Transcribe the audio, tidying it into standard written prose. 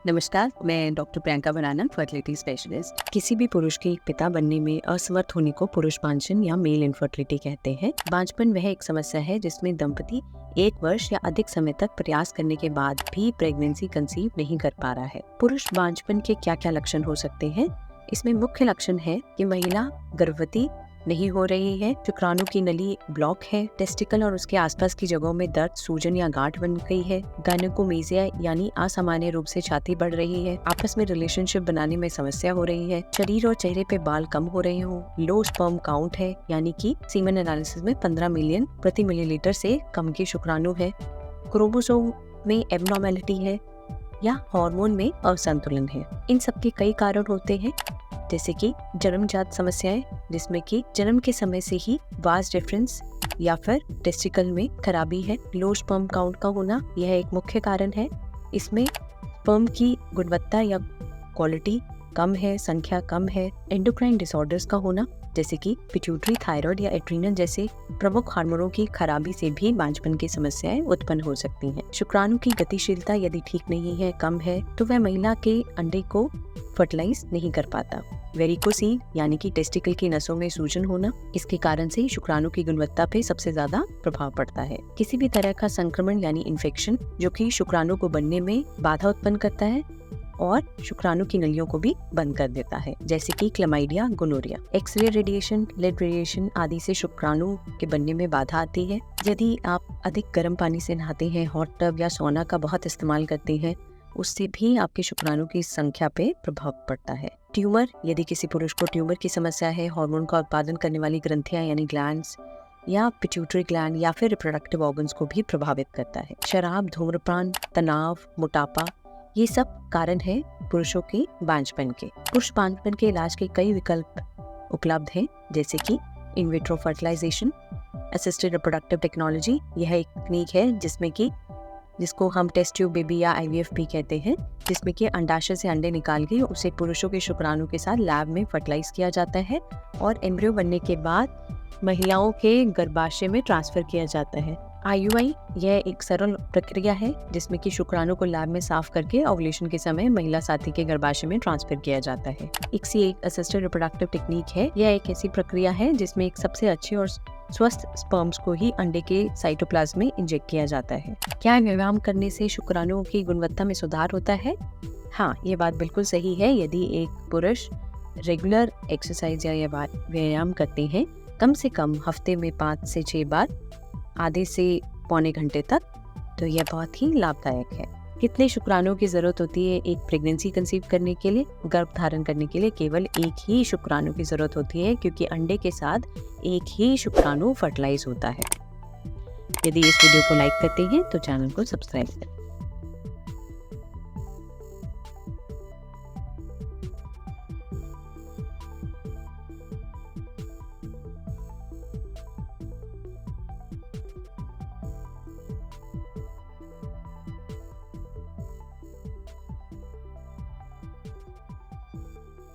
नमस्कार, मैं डॉक्टर प्रियंका बनाना, fertility specialist. किसी भी पुरुष के पिता बनने में असमर्थ होने को पुरुष बांझपन या मेल इनफर्टिलिटी कहते हैं। बांझपन वह एक समस्या है जिसमें दंपति 1 वर्ष या अधिक समय तक प्रयास करने के बाद भी प्रेगनेंसी कंसीव नहीं कर पा रहा है। पुरुष बांझपन के क्या क्या लक्षण हो सकते हैं? इसमें मुख्य लक्षण है कि महिला गर्भवती नहीं हो रही है, शुक्राणु की नली ब्लॉक है, टेस्टिकल और उसके आसपास की जगहों में दर्द, सूजन या गांठ बन गई है, गायनेकोमेसिया यानी असामान्य रूप से छाती बढ़ रही है, आपस में रिलेशनशिप बनाने में समस्या हो रही है, शरीर और चेहरे पे बाल कम हो रहे हो, लो स्पर्म काउंट है यानी कि सीमेन एनालिसिस में 15 मिलियन प्रति मिलीलीटर से कम के शुक्राणु है, क्रोमोसोम में एबनॉर्मेलिटी है या हार्मोन में असंतुलन है। इन सब के कई कारण होते हैं, जैसे कि जन्मजात समस्याएं, जिसमें कि जन्म के समय से ही वास डिफरेंस या फिर टेस्टिकल में खराबी है। लो स्पर्म काउंट का होना यह एक मुख्य कारण है। इसमें स्पर्म की गुणवत्ता या क्वालिटी कम है, संख्या कम है। एंडोक्राइन डिसऑर्डर्स का होना, जैसे कि पिट्यूटरी, थायराइड या एड्रीनल जैसे प्रमुख हार्मोनों की खराबी से भी बांझपन की समस्याएं उत्पन्न हो सकती हैं। शुक्राणु की गतिशीलता यदि ठीक नहीं है, कम है, तो वह महिला के अंडे को फर्टिलाइज नहीं कर पाता। वेरिकोसील यानी कि टेस्टिकल की नसों में सूजन होना, इसके कारण से शुक्राणु की गुणवत्ता पे सबसे ज्यादा प्रभाव पड़ता है। किसी भी तरह का संक्रमण यानी इन्फेक्शन जो कि शुक्राणु को बनने में बाधा उत्पन्न करता है और शुक्राणु की नलियों को भी बंद कर देता है, जैसे कि chlamydia, gonorrhoea. X ray radiation, lead radiation आदि से शुक्राणु के बनने में बाधा आती है। यदि आप अधिक गर्म पानी से नहाते हैं, हॉट टब या सोना का बहुत इस्तेमाल करते हैं, उससे भी आपके शुक्राणु की संख्या पे प्रभाव पड़ता है। ट्यूमर, यदि किसी पुरुष को ट्यूमर की समस्या है, हार्मोन का उत्पादन करने वाली ग्रंथियां यानी ग्लैंड्स या पिट्यूटरी ग्लैंड या फिर रिप्रोडक्टिव ऑर्गन्स को भी प्रभावित करता है। शराब, धूम्रपान, तनाव, मोटापा, ये सब कारण है पुरुषों के बांझपन के। पुरुष बांझपन के इलाज के कई विकल्प उपलब्ध हैं, जैसे कि in vitro fertilisation, assisted reproductive technology. यह एक तकनीक है जिसको हम टेस्ट ट्यूब बेबी या IVF भी कहते हैं, जिसमें कि अंडाशय से अंडे निकाल के उसे पुरुषों के शुक्राणु के साथ लैब में फर्टिलाइज किया जाता है और एम्ब्रियो बनने के बाद महिलाओं के गर्भाशय में ट्रांसफर किया जाता है। IUI यह एक सरल प्रक्रिया है जिसमें कि शुक्राणु को लैब में साफ करके ओवुलेशन के समय महिला साथी के गर्भाशय में ट्रांसफर किया जाता है। ICSI एक असिस्टेड रिप्रोडक्टिव टेक्निक है। यह एक ऐसी प्रक्रिया है जिसमें एक सबसे अच्छे और स्वस्थ स्पर्म्स को ही अंडे के साइटोप्लाज्म में इंजेक्ट किया जाता है। क्या व्यायाम करने से शुक्राणुओं की गुणवत्ता में सुधार होता है? हाँ, ये बात बिल्कुल सही है। यदि एक पुरुष रेगुलर एक्सरसाइज या व्यायाम करते हैं, कम से कम हफ्ते में 5 से 6 बार, आधे से पौने घंटे तक, तो यह बहुत ही लाभदायक है। कितने शुक्राणुओं की जरूरत होती है एक प्रेगनेंसी कंसीव करने के लिए? गर्भ धारण करने के लिए केवल एक ही शुक्राणु की जरूरत होती है, क्योंकि अंडे के साथ एक ही शुक्राणु फर्टिलाइज होता है। यदि इस वीडियो को लाइक करते हैं तो चैनल को सब्सक्राइब करें।